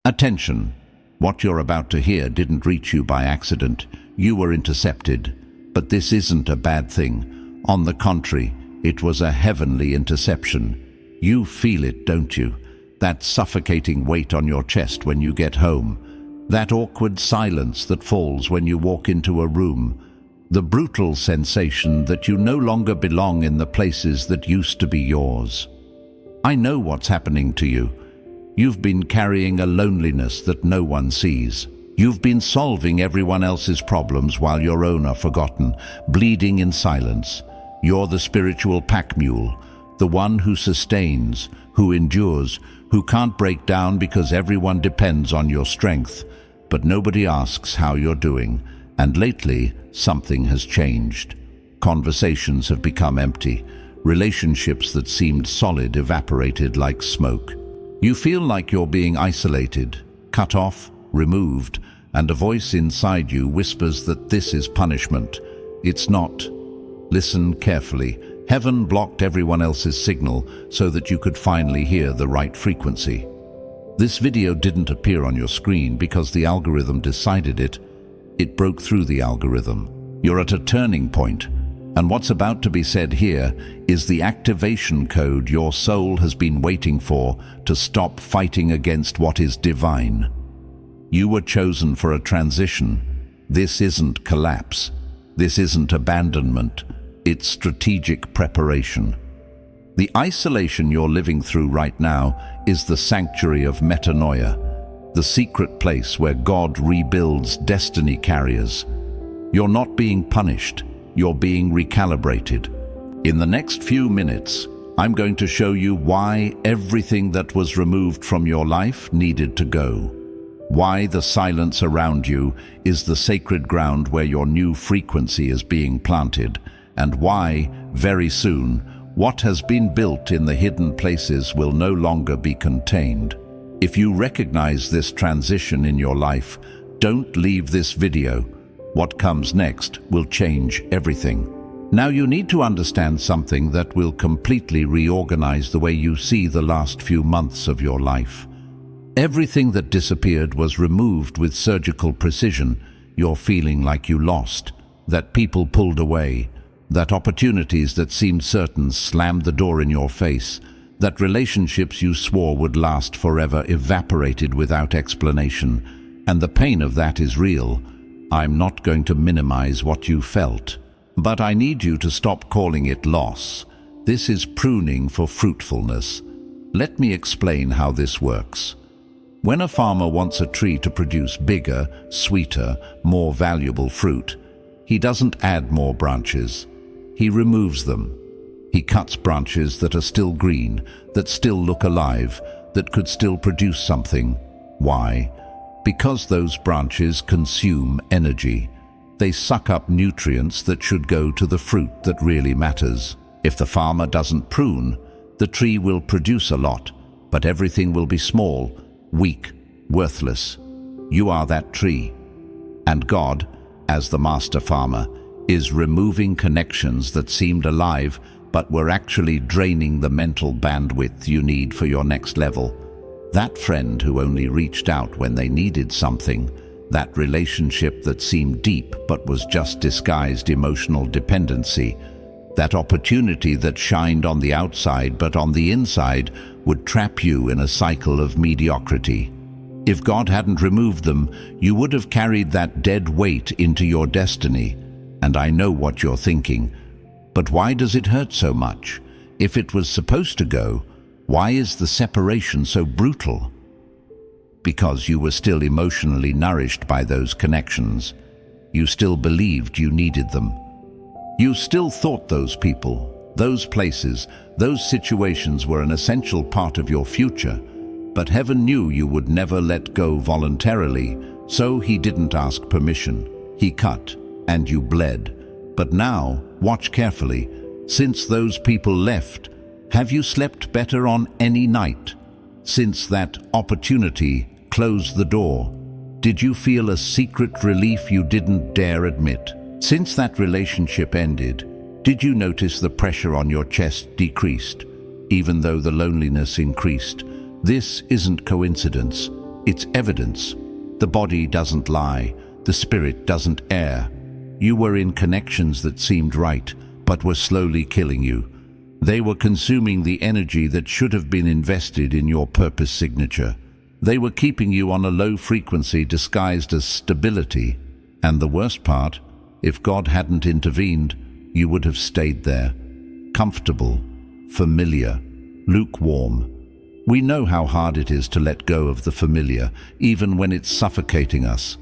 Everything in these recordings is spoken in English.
Attention! What you're about to hear didn't reach you by accident. You were intercepted. But this isn't a bad thing. On the contrary, it was a heavenly interception. You feel it, don't you? That suffocating weight on your chest when you get home. That awkward silence that falls when you walk into a room. The brutal sensation that you no longer belong in the places that used to be yours. I know what's happening to you. You've been carrying a loneliness that no one sees. You've been solving everyone else's problems while your own are forgotten, bleeding in silence. You're the spiritual pack mule, the one who sustains, who endures, who can't break down because everyone depends on your strength. But nobody asks how you're doing, and lately something has changed. Conversations have become empty. Relationships that seemed solid evaporated like smoke. You feel like you're being isolated, cut off, removed, and a voice inside you whispers that this is punishment. It's not. Listen carefully. Heaven blocked everyone else's signal so that you could finally hear the right frequency. This video didn't appear on your screen because the algorithm decided it. It broke through the algorithm. You're at a turning point. And what's about to be said here is the activation code your soul has been waiting for to stop fighting against what is divine. You were chosen for a transition. This isn't collapse. This isn't abandonment. It's strategic preparation. The isolation you're living through right now is the sanctuary of metanoia, the secret place where God rebuilds destiny carriers. You're not being punished. You're being recalibrated. In the next few minutes, I'm going to show you why everything that was removed from your life needed to go. Why the silence around you is the sacred ground where your new frequency is being planted, and why, very soon, what has been built in the hidden places will no longer be contained. If you recognize this transition in your life, don't leave this video. What comes next will change everything. Now you need to understand something that will completely reorganize the way you see the last few months of your life. Everything that disappeared was removed with surgical precision. You're feeling like you lost, that people pulled away, that opportunities that seemed certain slammed the door in your face, that relationships you swore would last forever evaporated without explanation. And the pain of that is real. I'm not going to minimize what you felt, but I need you to stop calling it loss. This is pruning for fruitfulness. Let me explain how this works. When a farmer wants a tree to produce bigger, sweeter, more valuable fruit, he doesn't add more branches. He removes them. He cuts branches that are still green, that still look alive, that could still produce something. Why? Because those branches consume energy. They suck up nutrients that should go to the fruit that really matters. If the farmer doesn't prune, the tree will produce a lot, but everything will be small, weak, worthless. You are that tree. And God, as the master farmer, is removing connections that seemed alive but were actually draining the mental bandwidth you need for your next level. That friend who only reached out when they needed something, that relationship that seemed deep but was just disguised emotional dependency, that opportunity that shined on the outside but on the inside would trap you in a cycle of mediocrity. If God hadn't removed them, you would have carried that dead weight into your destiny. And I know what you're thinking. But why does it hurt so much? If it was supposed to go, why is the separation so brutal? Because you were still emotionally nourished by those connections. You still believed you needed them. You still thought those people, those places, those situations were an essential part of your future. But heaven knew you would never let go voluntarily, so he didn't ask permission. He cut, and you bled. But now, watch carefully. Since those people left, have you slept better on any night? Since that opportunity closed the door, did you feel a secret relief you didn't dare admit? Since that relationship ended, did you notice the pressure on your chest decreased, even though the loneliness increased? This isn't coincidence. It's evidence. The body doesn't lie. The spirit doesn't err. You were in connections that seemed right, but were slowly killing you. They were consuming the energy that should have been invested in your purpose signature. They were keeping you on a low frequency disguised as stability. And the worst part, if God hadn't intervened, you would have stayed there. Comfortable, familiar, lukewarm. We know how hard it is to let go of the familiar, even when it's suffocating us.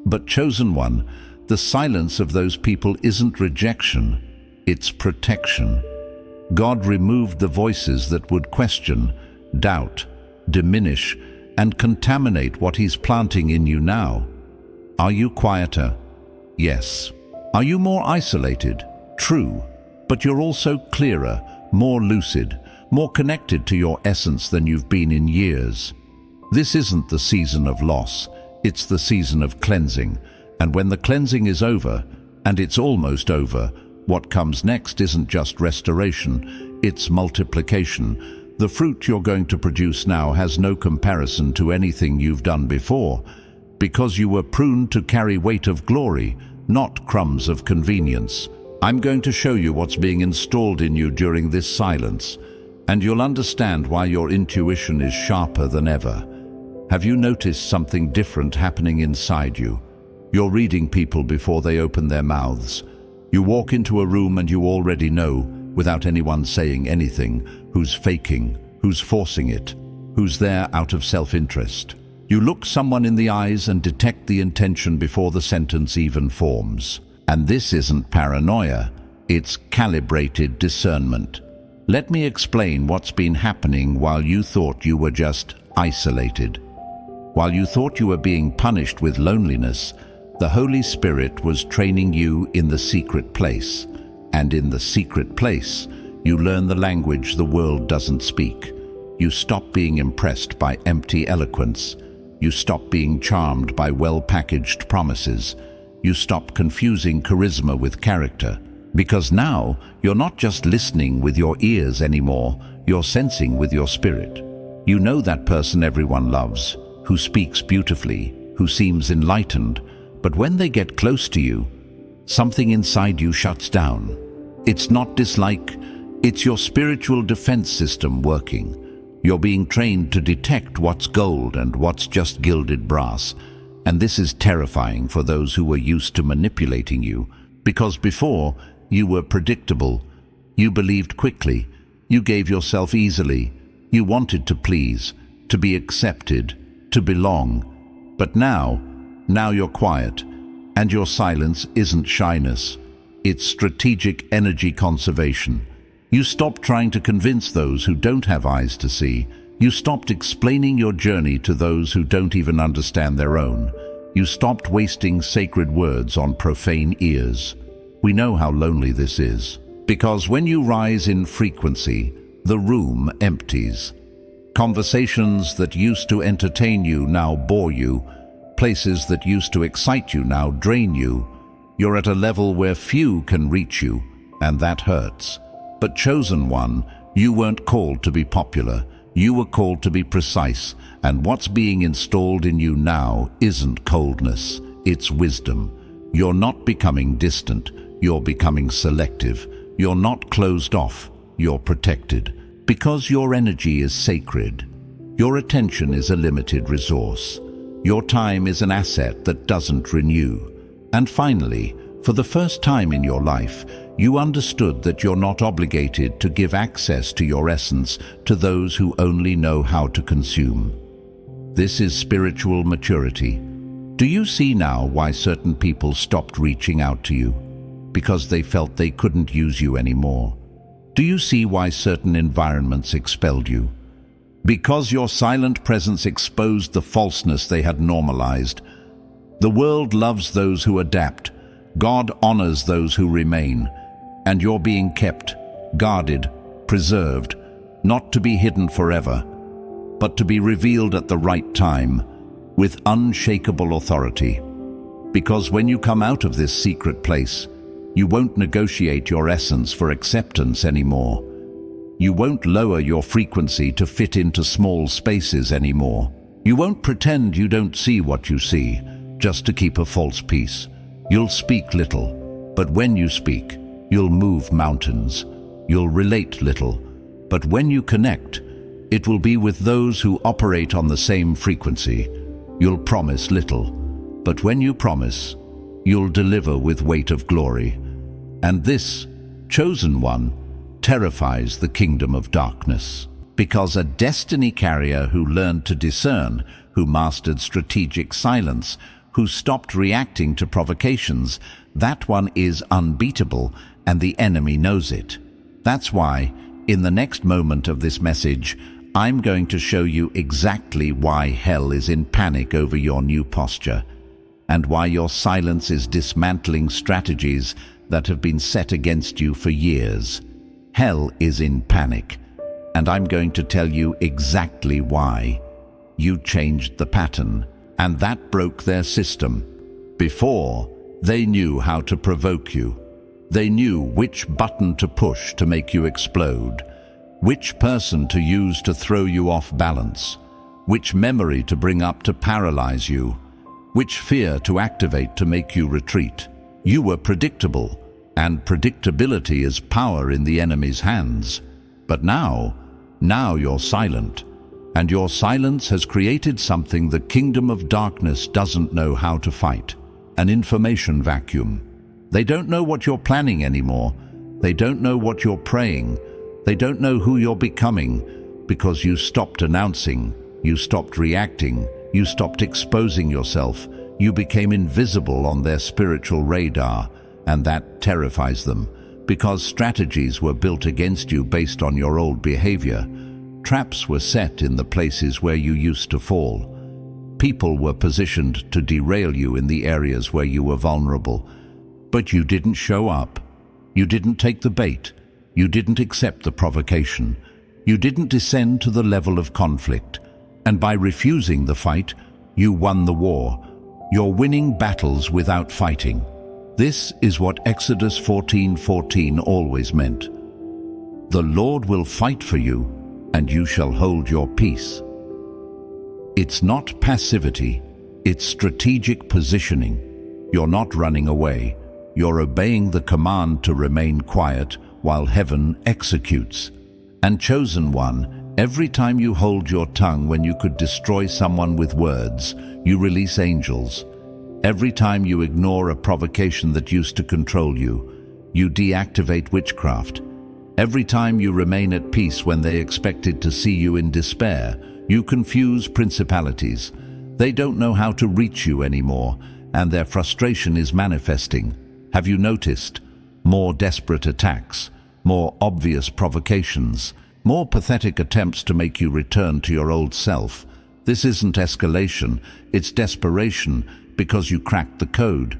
But chosen one, the silence of those people isn't rejection, it's protection. God removed the voices that would question, doubt, diminish, and contaminate what He's planting in you now. Are you quieter? Yes. Are you more isolated? True. But you're also clearer, more lucid, more connected to your essence than you've been in years. This isn't the season of loss, it's the season of cleansing. And when the cleansing is over, and it's almost over, what comes next isn't just restoration, it's multiplication. The fruit you're going to produce now has no comparison to anything you've done before, because you were pruned to carry weight of glory, not crumbs of convenience. I'm going to show you what's being installed in you during this silence, and you'll understand why your intuition is sharper than ever. Have you noticed something different happening inside you? You're reading people before they open their mouths. You walk into a room and you already know, without anyone saying anything, who's faking, who's forcing it, who's there out of self-interest. You look someone in the eyes and detect the intention before the sentence even forms. And this isn't paranoia, it's calibrated discernment. Let me explain what's been happening while you thought you were just isolated. While you thought you were being punished with loneliness, the Holy Spirit was training you in the secret place. And in the secret place, you learn the language the world doesn't speak. You stop being impressed by empty eloquence. You stop being charmed by well-packaged promises. You stop confusing charisma with character. Because now, you're not just listening with your ears anymore, you're sensing with your spirit. You know that person everyone loves, who speaks beautifully, who seems enlightened, but when they get close to you, something inside you shuts down. It's not dislike, it's your spiritual defense system working. You're being trained to detect what's gold and what's just gilded brass. And this is terrifying for those who were used to manipulating you, because before, you were predictable. You believed quickly. You gave yourself easily. You wanted to please, to be accepted, to belong. But now you're quiet, and your silence isn't shyness. It's strategic energy conservation. You stopped trying to convince those who don't have eyes to see. You stopped explaining your journey to those who don't even understand their own. You stopped wasting sacred words on profane ears. We know how lonely this is, because when you rise in frequency, the room empties. Conversations that used to entertain you now bore you. Places that used to excite you now drain you. You're at a level where few can reach you, and that hurts. But chosen one, you weren't called to be popular. You were called to be precise, and what's being installed in you now isn't coldness, it's wisdom. You're not becoming distant, you're becoming selective. You're not closed off, you're protected. Because your energy is sacred. Your attention is a limited resource. Your time is an asset that doesn't renew. And finally, for the first time in your life, you understood that you're not obligated to give access to your essence to those who only know how to consume. This is spiritual maturity. Do you see now why certain people stopped reaching out to you? Because they felt they couldn't use you anymore. Do you see why certain environments expelled you? Because your silent presence exposed the falseness they had normalized. The world loves those who adapt. God honors those who remain. And you're being kept, guarded, preserved, not to be hidden forever, but to be revealed at the right time, with unshakable authority. Because when you come out of this secret place, you won't negotiate your essence for acceptance anymore. You won't lower your frequency to fit into small spaces anymore. You won't pretend you don't see what you see, just to keep a false peace. You'll speak little, but when you speak, you'll move mountains. You'll relate little, but when you connect, it will be with those who operate on the same frequency. You'll promise little, but when you promise, you'll deliver with weight of glory. And this, chosen one, terrifies the kingdom of darkness. Because a destiny carrier who learned to discern, who mastered strategic silence, who stopped reacting to provocations, that one is unbeatable, and the enemy knows it. That's why, in the next moment of this message, I'm going to show you exactly why hell is in panic over your new posture, and why your silence is dismantling strategies that have been set against you for years. Hell is in panic, and I'm going to tell you exactly why. You changed the pattern, and that broke their system. Before, they knew how to provoke you. They knew which button to push to make you explode, which person to use to throw you off balance, which memory to bring up to paralyze you, which fear to activate to make you retreat. You were predictable, and predictability is power in the enemy's hands. But now you're silent, and your silence has created something the kingdom of darkness doesn't know how to fight: an information vacuum. They don't know what you're planning anymore. They don't know what you're praying. They don't know who you're becoming, because you stopped announcing, you stopped reacting, you stopped exposing yourself. You became invisible on their spiritual radar, and that terrifies them, because strategies were built against you based on your old behavior. Traps were set in the places where you used to fall. People were positioned to derail you in the areas where you were vulnerable. But you didn't show up. You didn't take the bait. You didn't accept the provocation. You didn't descend to the level of conflict. And by refusing the fight, you won the war. You're winning battles without fighting. This is what Exodus 14:14 always meant. The Lord will fight for you, and you shall hold your peace. It's not passivity, it's strategic positioning. You're not running away. You're obeying the command to remain quiet while heaven executes. And chosen one, every time you hold your tongue when you could destroy someone with words, you release angels. Every time you ignore a provocation that used to control you, you deactivate witchcraft. Every time you remain at peace when they expected to see you in despair, you confuse principalities. They don't know how to reach you anymore, and their frustration is manifesting. Have you noticed? More desperate attacks, more obvious provocations, more pathetic attempts to make you return to your old self. This isn't escalation, it's desperation, because you cracked the code.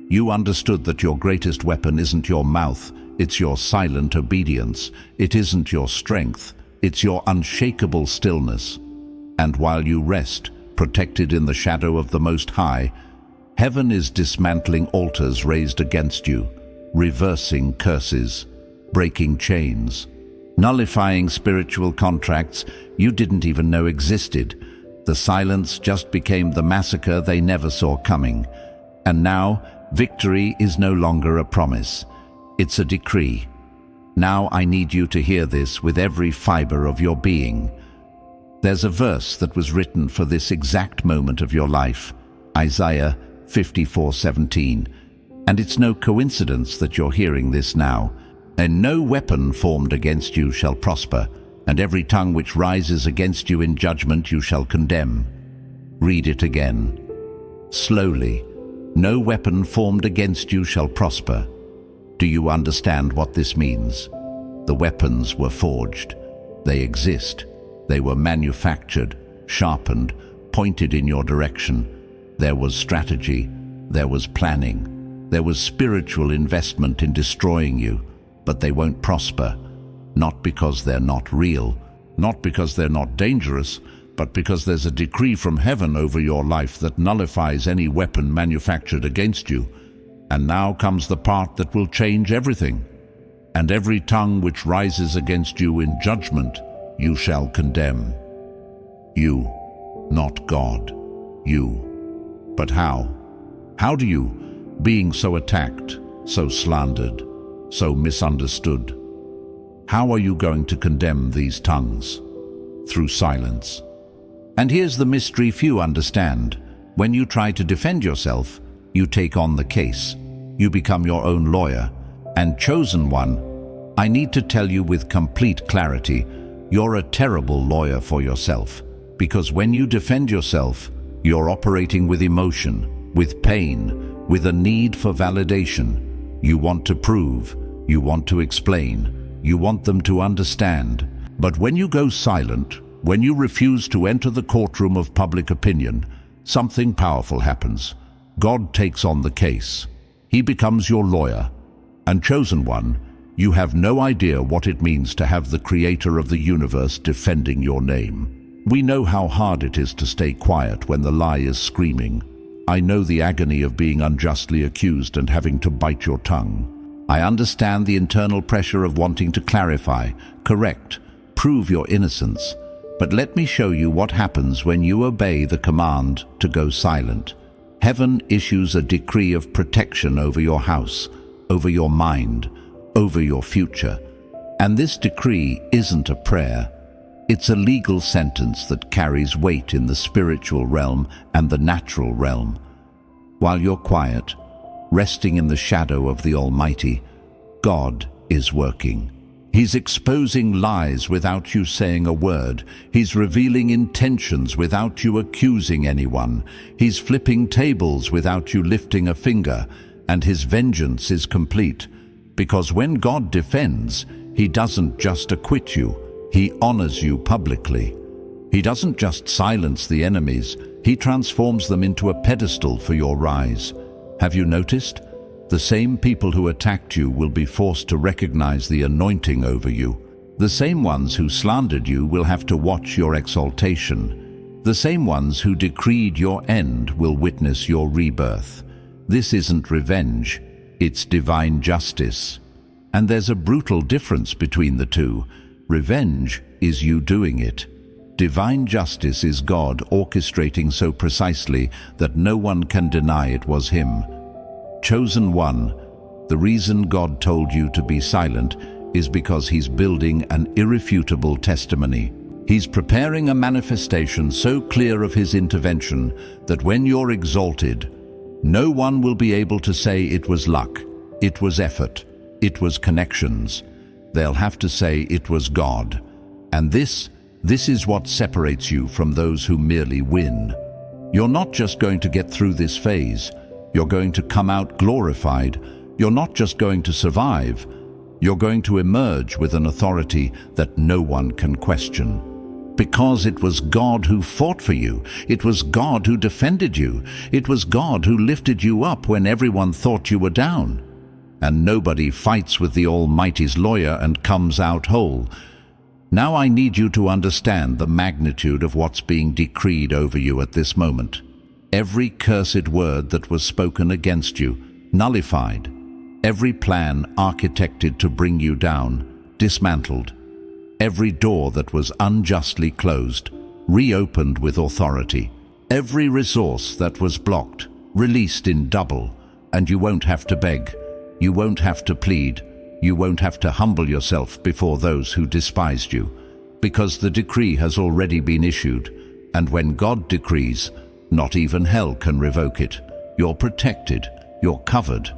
You understood that your greatest weapon isn't your mouth, it's your silent obedience. It isn't your strength, it's your unshakable stillness. And while you rest, protected in the shadow of the Most High, heaven is dismantling altars raised against you, reversing curses, breaking chains, nullifying spiritual contracts you didn't even know existed. The silence just became the massacre they never saw coming. And now, victory is no longer a promise. It's a decree. Now I need you to hear this with every fiber of your being. There's a verse that was written for this exact moment of your life, Isaiah 54:17. And it's no coincidence that you're hearing this now. And no weapon formed against you shall prosper, and every tongue which rises against you in judgment you shall condemn. Read it again. Slowly. No weapon formed against you shall prosper. Do you understand what this means? The weapons were forged. They exist. They were manufactured, sharpened, pointed in your direction. There was strategy. There was planning. There was spiritual investment in destroying you. But they won't prosper. Not because they're not real, not because they're not dangerous, but because there's a decree from heaven over your life that nullifies any weapon manufactured against you. And now comes the part that will change everything. And every tongue which rises against you in judgment, you shall condemn. You. not God. You. But how? How do you, being so attacked, so slandered, so misunderstood, how are you going to condemn these tongues? Through silence. And here's the mystery few understand. When you try to defend yourself, you take on the case. You become your own lawyer. And chosen one, I need to tell you with complete clarity, you're a terrible lawyer for yourself. Because when you defend yourself, you're operating with emotion, with pain, with a need for validation. You want to prove, you want to explain, you want them to understand. But when you go silent, when you refuse to enter the courtroom of public opinion, something powerful happens. God takes on the case. He becomes your lawyer. And chosen one, you have no idea what it means to have the creator of the universe defending your name. We know how hard it is to stay quiet when the lie is screaming. I know the agony of being unjustly accused and having to bite your tongue. I understand the internal pressure of wanting to clarify, correct, prove your innocence. But let me show you what happens when you obey the command to go silent. Heaven issues a decree of protection over your house, over your mind, over your future. And this decree isn't a prayer. It's a legal sentence that carries weight in the spiritual realm and the natural realm. While you're quiet, resting in the shadow of the Almighty, God is working. He's exposing lies without you saying a word. He's revealing intentions without you accusing anyone. He's flipping tables without you lifting a finger. And his vengeance is complete. Because when God defends, he doesn't just acquit you. He honors you publicly. He doesn't just silence the enemies. He transforms them into a pedestal for your rise. Have you noticed? The same people who attacked you will be forced to recognize the anointing over you. The same ones who slandered you will have to watch your exaltation. The same ones who decreed your end will witness your rebirth. This isn't revenge, it's divine justice. And there's a brutal difference between the two. Revenge is you doing it. Divine justice is God orchestrating so precisely that no one can deny it was him. Chosen one, the reason God told you to be silent is because he's building an irrefutable testimony. He's preparing a manifestation so clear of his intervention that when you're exalted, no one will be able to say it was luck, it was effort, it was connections. They'll have to say it was God. And this is what separates you from those who merely win. You're not just going to get through this phase. You're going to come out glorified. You're not just going to survive. You're going to emerge with an authority that no one can question. Because it was God who fought for you. It was God who defended you. It was God who lifted you up when everyone thought you were down. And nobody fights with the Almighty's lawyer and comes out whole. Now I need you to understand the magnitude of what's being decreed over you at this moment. Every cursed word that was spoken against you, nullified. Every plan architected to bring you down, dismantled. Every door that was unjustly closed, reopened with authority. Every resource that was blocked, released in double. And you won't have to beg. You won't have to plead. You won't have to humble yourself before those who despised you. Because the decree has already been issued. And when God decrees, not even hell can revoke it. You're protected. You're covered.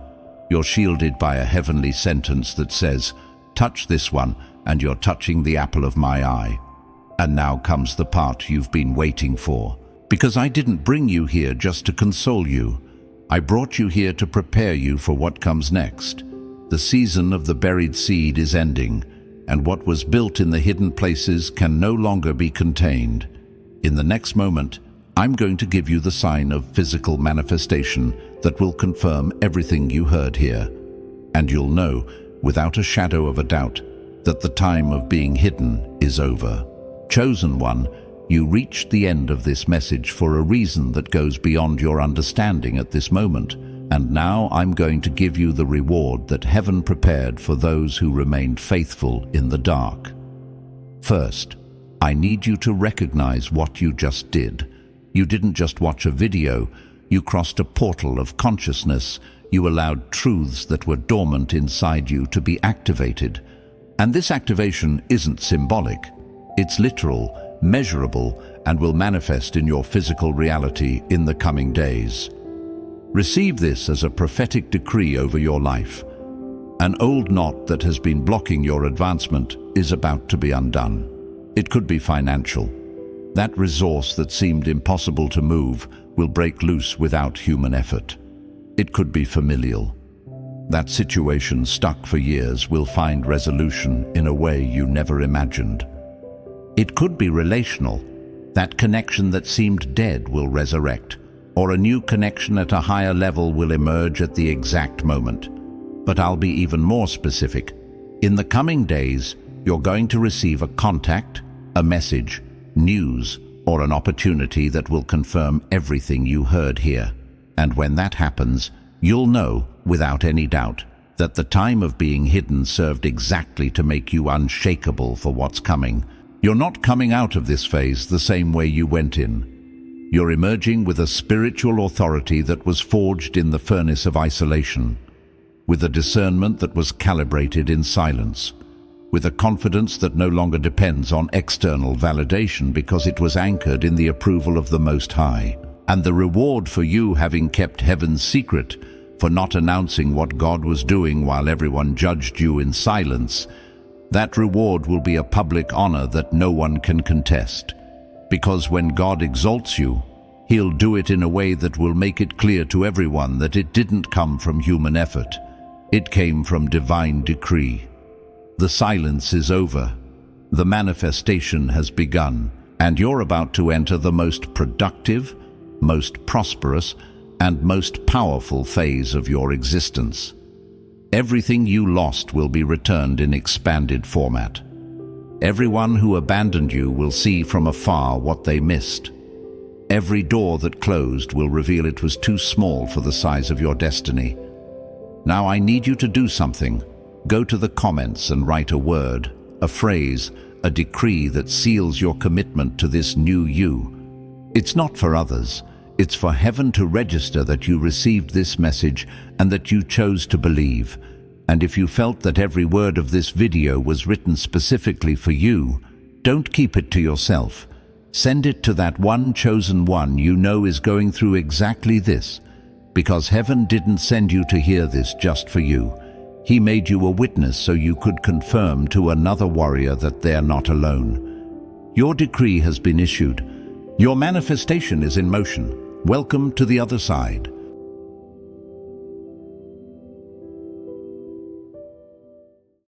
You're shielded by a heavenly sentence that says, touch this one, and you're touching the apple of my eye. And now comes the part you've been waiting for. Because I didn't bring you here just to console you. I brought you here to prepare you for what comes next. The season of the buried seed is ending, and what was built in the hidden places can no longer be contained. In the next moment, I'm going to give you the sign of physical manifestation that will confirm everything you heard here. And you'll know, without a shadow of a doubt, that the time of being hidden is over. Chosen one, you reached the end of this message for a reason that goes beyond your understanding at this moment. And now I'm going to give you the reward that heaven prepared for those who remained faithful in the dark. First, I need you to recognize what you just did. You didn't just watch a video, you crossed a portal of consciousness. You allowed truths that were dormant inside you to be activated. And this activation isn't symbolic. It's literal, measurable, and will manifest in your physical reality in the coming days. Receive this as a prophetic decree over your life. An old knot that has been blocking your advancement is about to be undone. It could be financial. That resource that seemed impossible to move will break loose without human effort. It could be familial. That situation stuck for years will find resolution in a way you never imagined. It could be relational. That connection that seemed dead will resurrect, or a new connection at a higher level will emerge at the exact moment. But I'll be even more specific. In the coming days, you're going to receive a contact, a message, news, or an opportunity that will confirm everything you heard here. And when that happens, you'll know, without any doubt, that the time of being hidden served exactly to make you unshakable for what's coming. You're not coming out of this phase the same way you went in. You're emerging with a spiritual authority that was forged in the furnace of isolation, with a discernment that was calibrated in silence, with a confidence that no longer depends on external validation because it was anchored in the approval of the Most High. And the reward for you having kept heaven's secret, for not announcing what God was doing while everyone judged you in silence, that reward will be a public honor that no one can contest. Because when God exalts you, He'll do it in a way that will make it clear to everyone that it didn't come from human effort. It came from divine decree. The silence is over. The manifestation has begun, and you're about to enter the most productive, most prosperous, and most powerful phase of your existence. Everything you lost will be returned in expanded format. Everyone who abandoned you will see from afar what they missed. Every door that closed will reveal it was too small for the size of your destiny. Now I need you to do something. Go to the comments and write a word, a phrase, a decree that seals your commitment to this new you. It's not for others. It's for heaven to register that you received this message and that you chose to believe. And if you felt that every word of this video was written specifically for you, don't keep it to yourself. Send it to that one chosen one you know is going through exactly this, because heaven didn't send you to hear this just for you. He made you a witness so you could confirm to another warrior that they're not alone. Your decree has been issued. Your manifestation is in motion. Welcome to the other side.